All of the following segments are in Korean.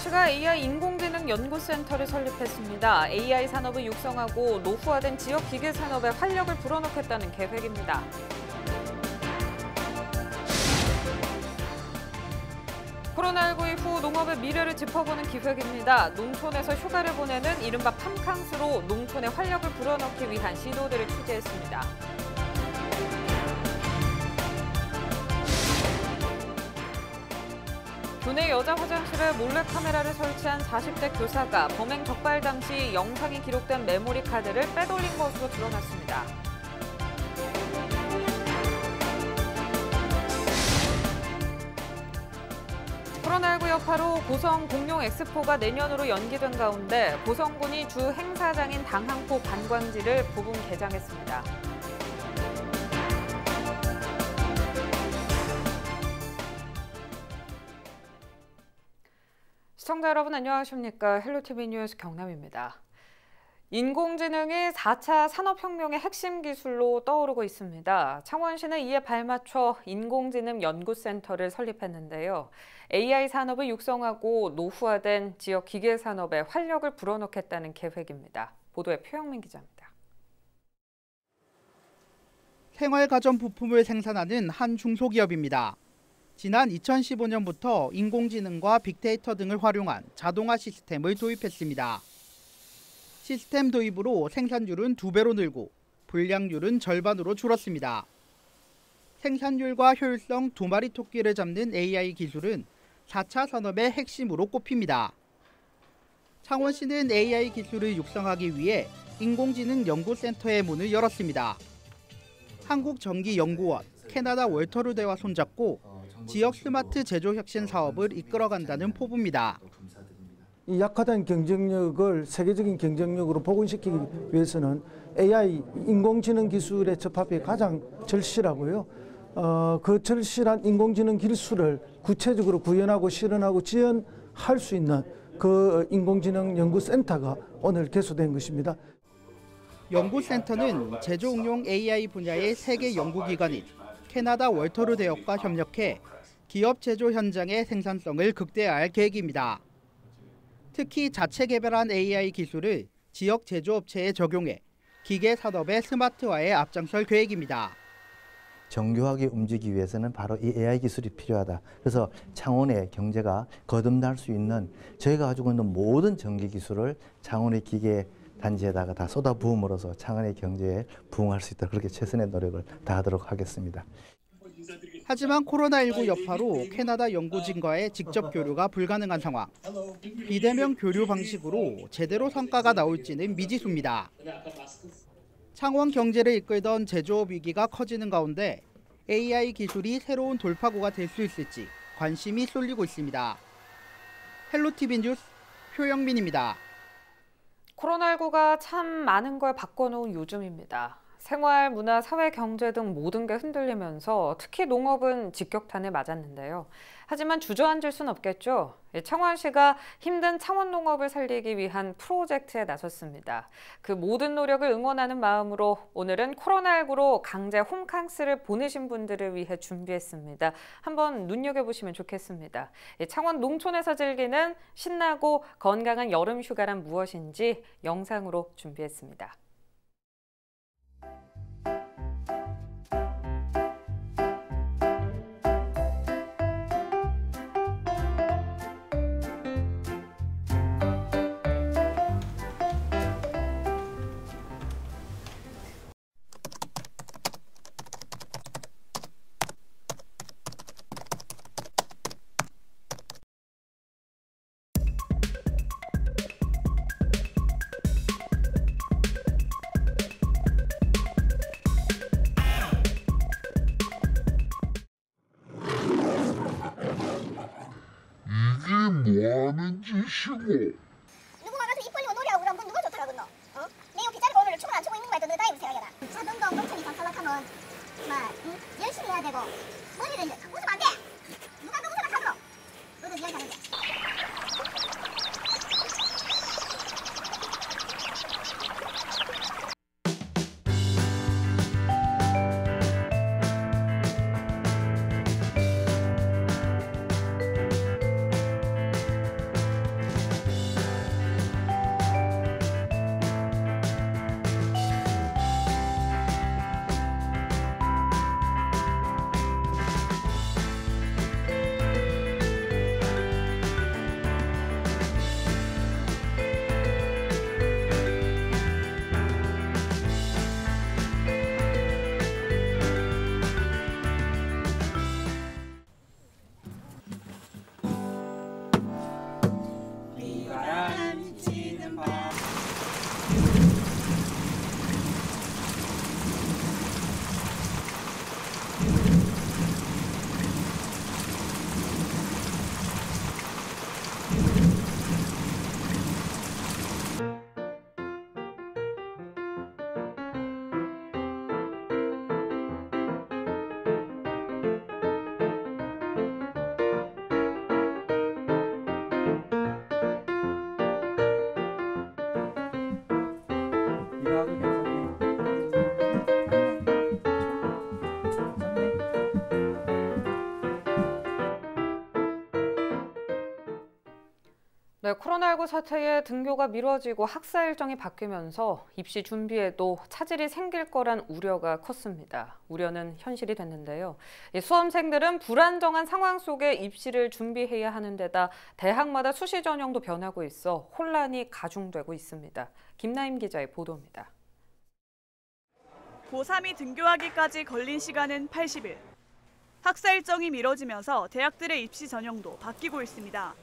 창원시가 AI 인공지능 연구센터를 설립했습니다. AI 산업을 육성하고 노후화된 지역 기계 산업에 활력을 불어넣겠다는 계획입니다. 코로나19 이후 농업의 미래를 짚어보는 기획입니다. 농촌에서 휴가를 보내는 이른바 팜캉스로 농촌에 활력을 불어넣기 위한 시도들을 취재했습니다. 교내 여자 화장실에 몰래카메라를 설치한 40대 교사가 범행 적발 당시 영상이 기록된 메모리 카드를 빼돌린 것으로 드러났습니다. 코로나19 여파로 고성 공룡 엑스포가 내년으로 연기된 가운데 고성군이 주 행사장인 당항포 관광지를 부분 개장했습니다. 시청자 여러분 안녕하십니까? 헬로티비 뉴스 경남입니다. 인공지능이 4차 산업혁명의 핵심 기술로 떠오르고 있습니다. 창원시는 이에 발맞춰 인공지능 연구센터를 설립했는데요. AI 산업을 육성하고 노후화된 지역 기계 산업에 활력을 불어넣겠다는 계획입니다. 보도에 표영민 기자입니다. 생활가전 부품을 생산하는 한 중소기업입니다. 지난 2015년부터 인공지능과 빅데이터 등을 활용한 자동화 시스템을 도입했습니다. 시스템 도입으로 생산율은 2배로 늘고 불량률은 절반으로 줄었습니다. 생산율과 효율성 2마리 토끼를 잡는 AI 기술은 4차 산업의 핵심으로 꼽힙니다. 창원시는 AI 기술을 육성하기 위해 인공지능 연구센터의 문을 열었습니다. 한국전기연구원, 캐나다 월터루대와 손잡고 지역 스마트 제조 혁신 사업을 이끌어간다는 포부입니다. 이 약화된 경쟁력을 세계적인 경쟁력으로 복원시키기 위해서는 AI, 인공지능 기술의 접합이 가장 절실하고요. 그 절실한 인공지능 기술을 구체적으로 구현하고 실현하고 지원할 수 있는 그 인공지능 연구센터가 오늘 개소된 것입니다. 연구센터는 제조응용 AI 분야의 세계 연구기관인 캐나다 월터루 대학과 협력해 기업 제조 현장의 생산성을 극대화할 계획입니다. 특히 자체 개발한 AI 기술을 지역 제조업체에 적용해 기계 산업의 스마트화에 앞장설 계획입니다. 정교하게 움직이기 위해서는 바로 이 AI 기술이 필요하다. 그래서 창원의 경제가 거듭날 수 있는 저희가 가지고 있는 모든 전기 기술을 창원의 기계 단지에다가 다 쏟아부음으로써 창원의 경제에 부응할 수 있도록 그렇게 최선의 노력을 다하도록 하겠습니다. 하지만 코로나19 여파로 캐나다 연구진과의 직접 교류가 불가능한 상황. 비대면 교류 방식으로 제대로 성과가 나올지는 미지수입니다. 창원 경제를 이끌던 제조업 위기가 커지는 가운데 AI 기술이 새로운 돌파구가 될 수 있을지 관심이 쏠리고 있습니다. 헬로티비 뉴스 표영민입니다. 코로나19가 참 많은 걸 바꿔놓은 요즘입니다. 생활, 문화, 사회, 경제 등 모든 게 흔들리면서 특히 농업은 직격탄을 맞았는데요. 하지만 주저앉을 순 없겠죠. 창원시가 힘든 창원 농업을 살리기 위한 프로젝트에 나섰습니다. 그 모든 노력을 응원하는 마음으로 오늘은 코로나19로 강제 홈캉스를 보내신 분들을 위해 준비했습니다. 한번 눈여겨보시면 좋겠습니다. 창원 농촌에서 즐기는 신나고 건강한 여름 휴가란 무엇인지 영상으로 준비했습니다. 뭐하는 짓이고? 누구가 가서 입 벌리고 노래하고 그러면 누가 좋더라고요. 내 옆에 자리가 오늘 춤을 안 추고 있는 거 말도 너 다이브 생각해라. 자동동 농촌 이상 살락하면 열심히 해야 되고 머리를 웃으면 안 돼. 누가 누구 생각하노? 너도 네가 잘하는데. 네, 코로나19 사태에 등교가 미뤄지고 학사 일정이 바뀌면서 입시 준비에도 차질이 생길 거란 우려가 컸습니다. 우려는 현실이 됐는데요. 수험생들은 불안정한 상황 속에 입시를 준비해야 하는 데다 대학마다 수시 전형도 변하고 있어 혼란이 가중되고 있습니다. 김나임 기자의 보도입니다. 고3이 등교하기까지 걸린 시간은 80일. 학사 일정이 미뤄지면서 대학들의 입시 전형도 바뀌고 있습니다.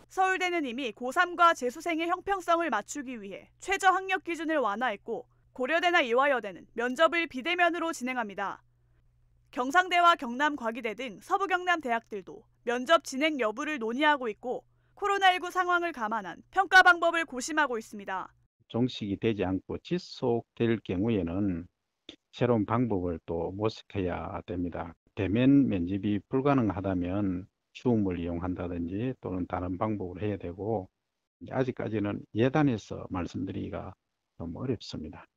서울대는 이미 고3과 재수생의 형평성을 맞추기 위해 최저 학력 기준을 완화했고 고려대나 이화여대는 면접을 비대면으로 진행합니다. 경상대와 경남과기대 등 서부 경남 대학들도 면접 진행 여부를 논의하고 있고 코로나19 상황을 감안한 평가 방법을 고심하고 있습니다. 종식이 되지 않고 지속될 경우에는 새로운 방법을 또 모색해야 됩니다. 대면 면접이 불가능하다면 줌을 이용한다든지 또는 다른 방법을 해야 되고 아직까지는 예단해서 말씀드리기가 좀 어렵습니다.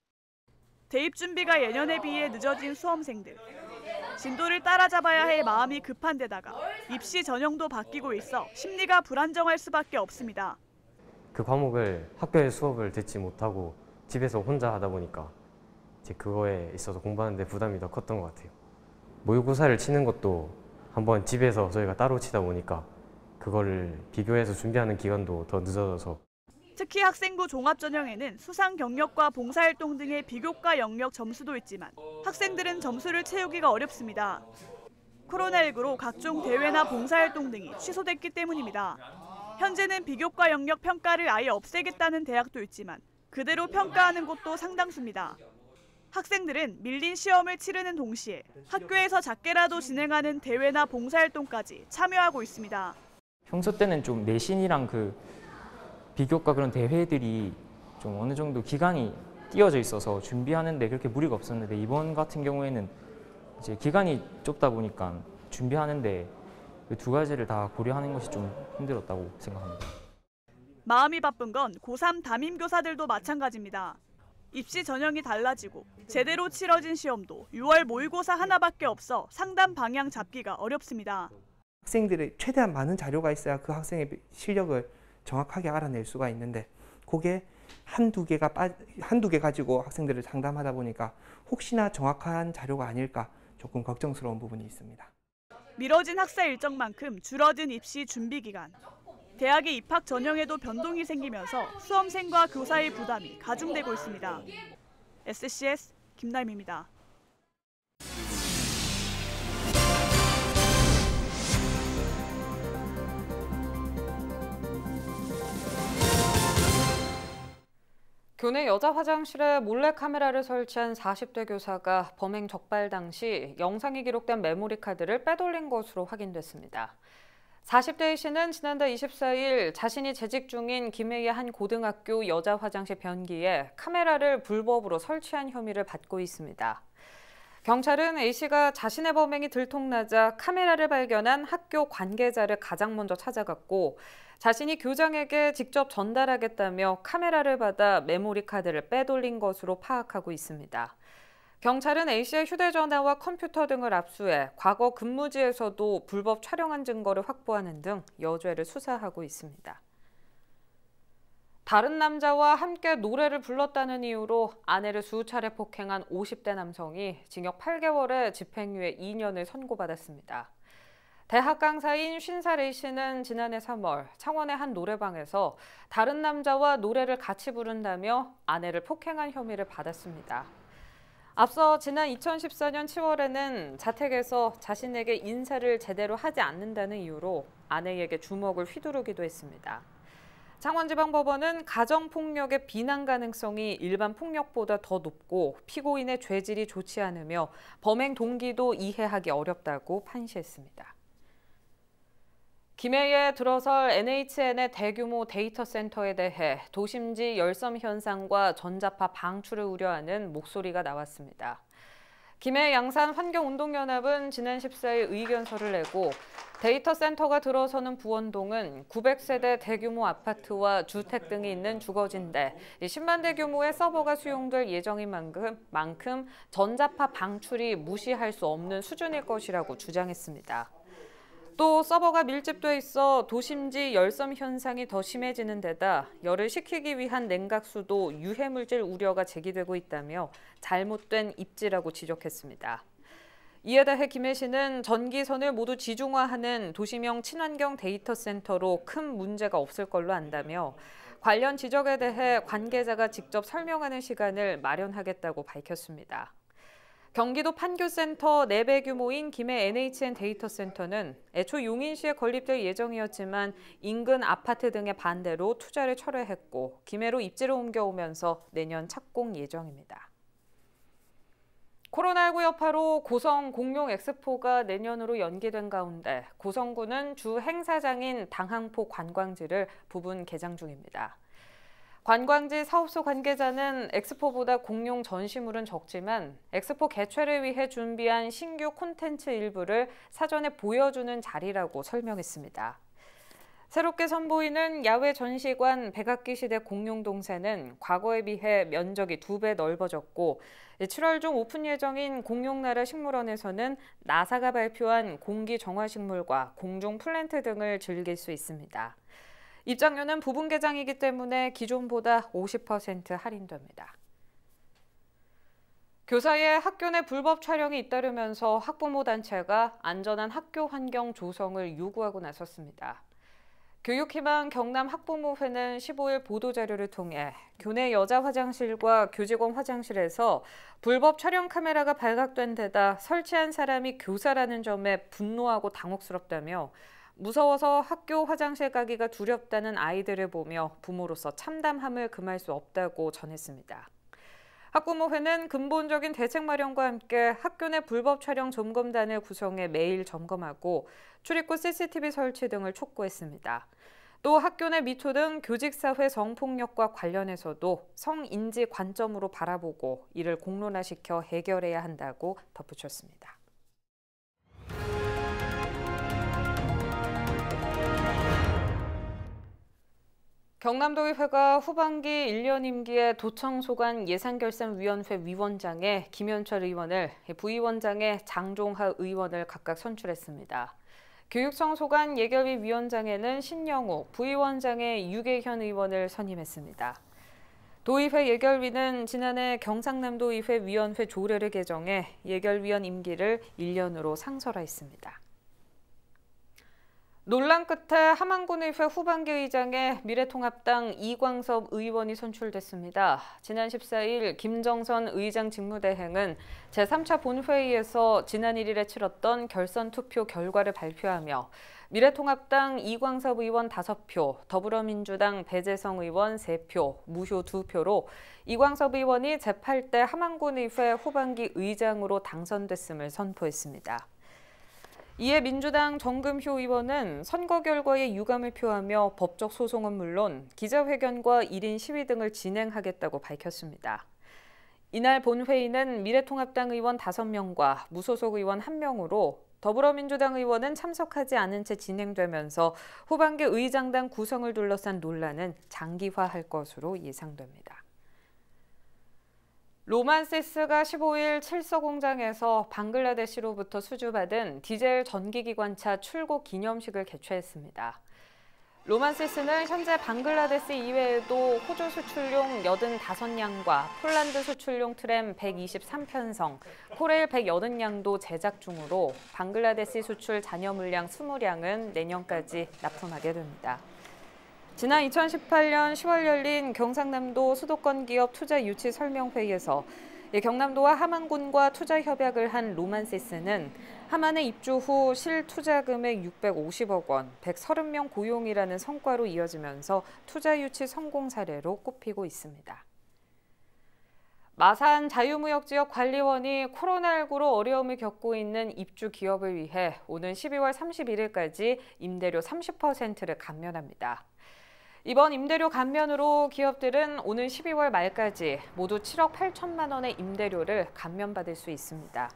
대입 준비가 예년에 비해 늦어진 수험생들. 진도를 따라잡아야 할 마음이 급한 데다가 입시 전형도 바뀌고 있어 심리가 불안정할 수밖에 없습니다. 그 과목을 학교에서 수업을 듣지 못하고 집에서 혼자 하다 보니까 이제 그거에 있어서 공부하는 데 부담이 더 컸던 것 같아요. 모의고사를 치는 것도 한번 집에서 저희가 따로 치다 보니까 그거를 비교해서 준비하는 기간도 더 늦어져서. 특히 학생부 종합전형에는 수상 경력과 봉사활동 등의 비교과 영역 점수도 있지만 학생들은 점수를 채우기가 어렵습니다. 코로나19로 각종 대회나 봉사활동 등이 취소됐기 때문입니다. 현재는 비교과 영역 평가를 아예 없애겠다는 대학도 있지만 그대로 평가하는 곳도 상당수입니다. 학생들은 밀린 시험을 치르는 동시에 학교에서 작게라도 진행하는 대회나 봉사활동까지 참여하고 있습니다. 평소 때는 좀 내신이랑 그 비교과 그런 대회들이 좀 어느 정도 기간이 띄어져 있어서 준비하는데 그렇게 무리가 없었는데 이번 같은 경우에는 이제 기간이 좁다 보니까 준비하는데 그 두 가지를 다 고려하는 것이 좀 힘들었다고 생각합니다. 마음이 바쁜 건 고3 담임교사들도 마찬가지입니다. 입시 전형이 달라지고 제대로 치러진 시험도 6월 모의고사 하나밖에 없어 상담 방향 잡기가 어렵습니다. 학생들의 최대한 많은 자료가 있어야 그 학생의 실력을 정확하게 알아낼 수가 있는데 그게 한두 개 가지고 학생들을 상담하다 보니까 혹시나 정확한 자료가 아닐까 조금 걱정스러운 부분이 있습니다. 미뤄진 학사 일정만큼 줄어든 입시 준비 기간. 대학의 입학 전형에도 변동이 생기면서 수험생과 교사의 부담이 가중되고 있습니다. SCS 김나임입니다. 교내 여자 화장실에 몰래카메라를 설치한 40대 교사가 범행 적발 당시 영상이 기록된 메모리 카드를 빼돌린 것으로 확인됐습니다. 40대 A 씨는 지난달 24일 자신이 재직 중인 김해의 한 고등학교 여자 화장실 변기에 카메라를 불법으로 설치한 혐의를 받고 있습니다. 경찰은 A 씨가 자신의 범행이 들통나자 카메라를 발견한 학교 관계자를 가장 먼저 찾아갔고 자신이 교장에게 직접 전달하겠다며 카메라를 받아 메모리 카드를 빼돌린 것으로 파악하고 있습니다. 경찰은 A 씨의 휴대전화와 컴퓨터 등을 압수해 과거 근무지에서도 불법 촬영한 증거를 확보하는 등 여죄를 수사하고 있습니다. 다른 남자와 함께 노래를 불렀다는 이유로 아내를 수차례 폭행한 50대 남성이 징역 8개월에 집행유예 2년을 선고받았습니다. 대학 강사인 50살 A 씨는 지난해 3월 창원의 한 노래방에서 다른 남자와 노래를 같이 부른다며 아내를 폭행한 혐의를 받았습니다. 앞서 지난 2014년 7월에는 자택에서 자신에게 인사를 제대로 하지 않는다는 이유로 아내에게 주먹을 휘두르기도 했습니다. 창원지방법원은 가정폭력의 비난 가능성이 일반 폭력보다 더 높고 피고인의 죄질이 좋지 않으며 범행 동기도 이해하기 어렵다고 판시했습니다. 김해에 들어설 NHN의 대규모 데이터 센터에 대해 도심지 열섬 현상과 전자파 방출을 우려하는 목소리가 나왔습니다. 김해 양산 환경운동연합은 지난 14일 의견서를 내고 데이터 센터가 들어서는 부원동은 900세대 대규모 아파트와 주택 등이 있는 주거지인데 10만 대 규모의 서버가 수용될 예정인 만큼 전자파 방출이 무시할 수 없는 수준일 것이라고 주장했습니다. 또 서버가 밀집돼 있어 도심지 열섬 현상이 더 심해지는 데다 열을 식히기 위한 냉각수도 유해물질 우려가 제기되고 있다며 잘못된 입지라고 지적했습니다. 이에 대해 김해 시는 전기선을 모두 지중화하는 도시명 친환경 데이터 센터로 큰 문제가 없을 걸로 안다며 관련 지적에 대해 관계자가 직접 설명하는 시간을 마련하겠다고 밝혔습니다. 경기도 판교센터 4배 규모인 김해 NHN 데이터 센터는 애초 용인시에 건립될 예정이었지만 인근 아파트 등의 반대로 투자를 철회했고 김해로 입지를 옮겨오면서 내년 착공 예정입니다. 코로나19 여파로 고성 공룡 엑스포가 내년으로 연기된 가운데 고성군은 주 행사장인 당항포 관광지를 부분 개장 중입니다. 관광지 사업소 관계자는 엑스포보다 공룡 전시물은 적지만 엑스포 개최를 위해 준비한 신규 콘텐츠 일부를 사전에 보여주는 자리라고 설명했습니다. 새롭게 선보이는 야외 전시관 백악기 시대 공룡 동새는 과거에 비해 면적이 2배 넓어졌고 7월 중 오픈 예정인 공룡나라 식물원에서는 나사가 발표한 공기 정화 식물과 공중 플랜트 등을 즐길 수 있습니다. 입장료는 부분 개장이기 때문에 기존보다 50% 할인됩니다. 교사의 학교 내 불법 촬영이 잇따르면서 학부모 단체가 안전한 학교 환경 조성을 요구하고 나섰습니다. 교육희망 경남 학부모회는 15일 보도자료를 통해 교내 여자 화장실과 교직원 화장실에서 불법 촬영 카메라가 발각된 데다 설치한 사람이 교사라는 점에 분노하고 당혹스럽다며 무서워서 학교 화장실 가기가 두렵다는 아이들을 보며 부모로서 참담함을 금할 수 없다고 전했습니다. 학부모회는 근본적인 대책 마련과 함께 학교 내 불법 촬영 점검단을 구성해 매일 점검하고 출입구 CCTV 설치 등을 촉구했습니다. 또 학교 내 미투 등 교직사회 성폭력과 관련해서도 성인지 관점으로 바라보고 이를 공론화시켜 해결해야 한다고 덧붙였습니다. 경남도의회가 후반기 1년 임기의 도청소관 예산결산위원회 위원장에 김현철 의원을, 부위원장에 장종하 의원을 각각 선출했습니다. 교육청소관 예결위 위원장에는 신영욱, 부위원장에 유계현 의원을 선임했습니다. 도의회 예결위는 지난해 경상남도의회 위원회 조례를 개정해 예결위원 임기를 1년으로 상설화했습니다. 논란 끝에 함안군의회 후반기 의장에 미래통합당 이광섭 의원이 선출됐습니다. 지난 14일 김정선 의장 직무대행은 제3차 본회의에서 지난 1일에 치렀던 결선 투표 결과를 발표하며 미래통합당 이광섭 의원 5표, 더불어민주당 배재성 의원 3표, 무효 2표로 이광섭 의원이 제8대 함안군의회 후반기 의장으로 당선됐음을 선포했습니다. 이에 민주당 정금효 의원은 선거 결과에 유감을 표하며 법적 소송은 물론 기자회견과 1인 시위 등을 진행하겠다고 밝혔습니다. 이날 본회의는 미래통합당 의원 5명과 무소속 의원 1명으로 더불어민주당 의원은 참석하지 않은 채 진행되면서 후반기 의장단 구성을 둘러싼 논란은 장기화할 것으로 예상됩니다. 로만시스가 15일 칠서 공장에서 방글라데시로부터 수주받은 디젤 전기기관차 출고 기념식을 개최했습니다. 로만시스는 현재 방글라데시 이외에도 호주 수출용 85량과 폴란드 수출용 트램 123편성, 코레일 180량도 제작 중으로 방글라데시 수출 잔여 물량 20량은 내년까지 납품하게 됩니다. 지난 2018년 10월 열린 경상남도 수도권 기업 투자 유치 설명회의에서 경남도와 함안군과 투자 협약을 한 로만시스는 함안에 입주 후 실투자 금액 650억 원, 130명 고용이라는 성과로 이어지면서 투자 유치 성공 사례로 꼽히고 있습니다. 마산 자유무역지역 관리원이 코로나19로 어려움을 겪고 있는 입주 기업을 위해 오는 12월 31일까지 임대료 30%를 감면합니다. 이번 임대료 감면으로 기업들은 오는 12월 말까지 모두 7억 8천만 원의 임대료를 감면받을 수 있습니다.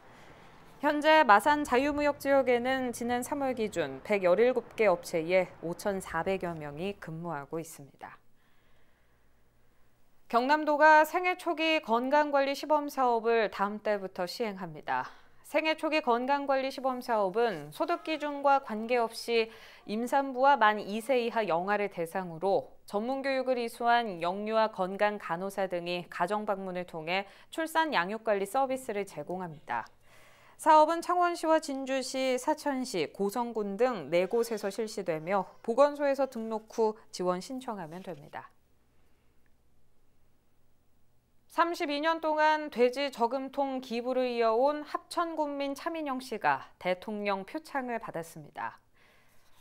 현재 마산 자유무역지역에는 지난 3월 기준 117개 업체에 5,400여 명이 근무하고 있습니다. 경남도가 생애 초기 건강관리 시범 사업을 다음 달부터 시행합니다. 생애 초기 건강관리 시범사업은 소득기준과 관계없이 임산부와 만 2세 이하 영아를 대상으로 전문교육을 이수한 영유아 건강간호사 등이 가정방문을 통해 출산 양육관리 서비스를 제공합니다. 사업은 창원시와 진주시, 사천시, 고성군 등 4곳에서 실시되며 보건소에서 등록 후 지원 신청하면 됩니다. 32년 동안 돼지 저금통 기부를 이어온 합천군민 차민영 씨가 대통령 표창을 받았습니다.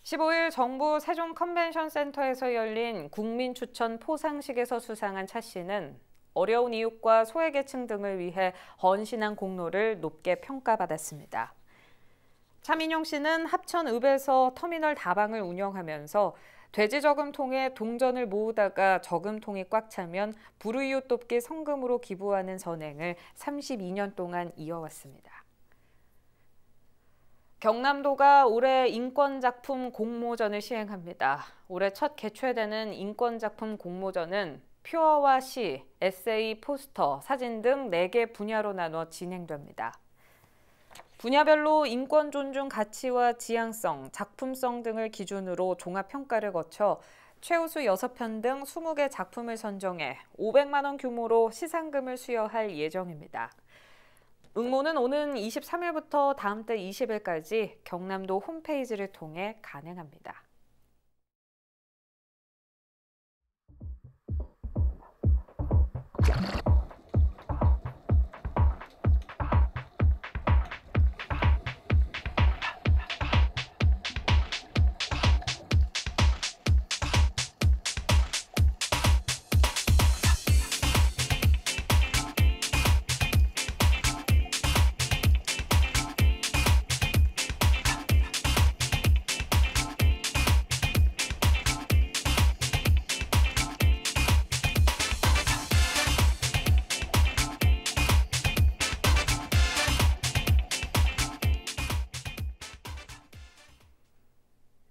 15일 정부 세종 컨벤션 센터에서 열린 국민 추천 포상식에서 수상한 차 씨는 어려운 이웃과 소외계층 등을 위해 헌신한 공로를 높게 평가받았습니다. 차민용 씨는 합천읍에서 터미널 다방을 운영하면서 돼지 저금통에 동전을 모으다가 저금통이 꽉 차면 불우이웃 돕기 성금으로 기부하는 선행을 32년 동안 이어왔습니다. 경남도가 올해 인권작품 공모전을 시행합니다. 올해 첫 개최되는 인권작품 공모전은 표어와 시, 에세이, 포스터, 사진 등 4개 분야로 나눠 진행됩니다. 분야별로 인권 존중 가치와 지향성, 작품성 등을 기준으로 종합평가를 거쳐 최우수 6편 등 20개 작품을 선정해 500만 원 규모로 시상금을 수여할 예정입니다. 응모는 오는 23일부터 다음 달 20일까지 경남도 홈페이지를 통해 가능합니다.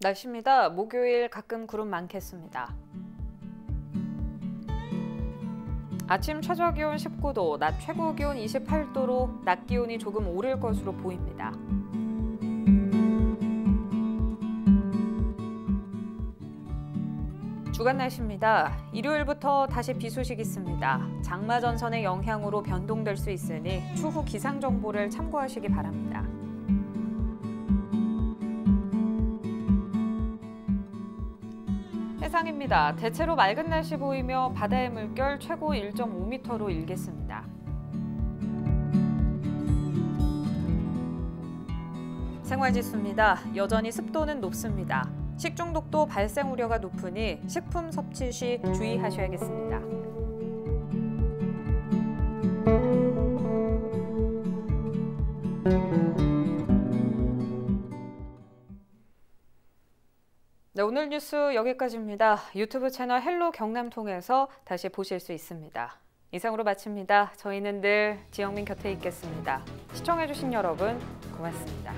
날씨입니다. 목요일 가끔 구름 많겠습니다. 아침 최저 기온 19도, 낮 최고 기온 28도로 낮 기온이 조금 오를 것으로 보입니다. 주간 날씨입니다. 일요일부터 다시 비 소식 있습니다. 장마 전선의 영향으로 변동될 수 있으니 추후 기상 정보를 참고하시기 바랍니다. 해상입니다. 대체로 맑은 날씨 보이며 바다의 물결 최고 1.5m로 일겠습니다. 생활지수입니다. 여전히 습도는 높습니다. 식중독도 발생 우려가 높으니 식품 섭취 시 주의하셔야겠습니다. 네, 오늘 뉴스 여기까지입니다. 유튜브 채널 헬로 경남 통해서 다시 보실 수 있습니다. 이상으로 마칩니다. 저희는 늘 지영민 곁에 있겠습니다. 시청해주신 여러분 고맙습니다.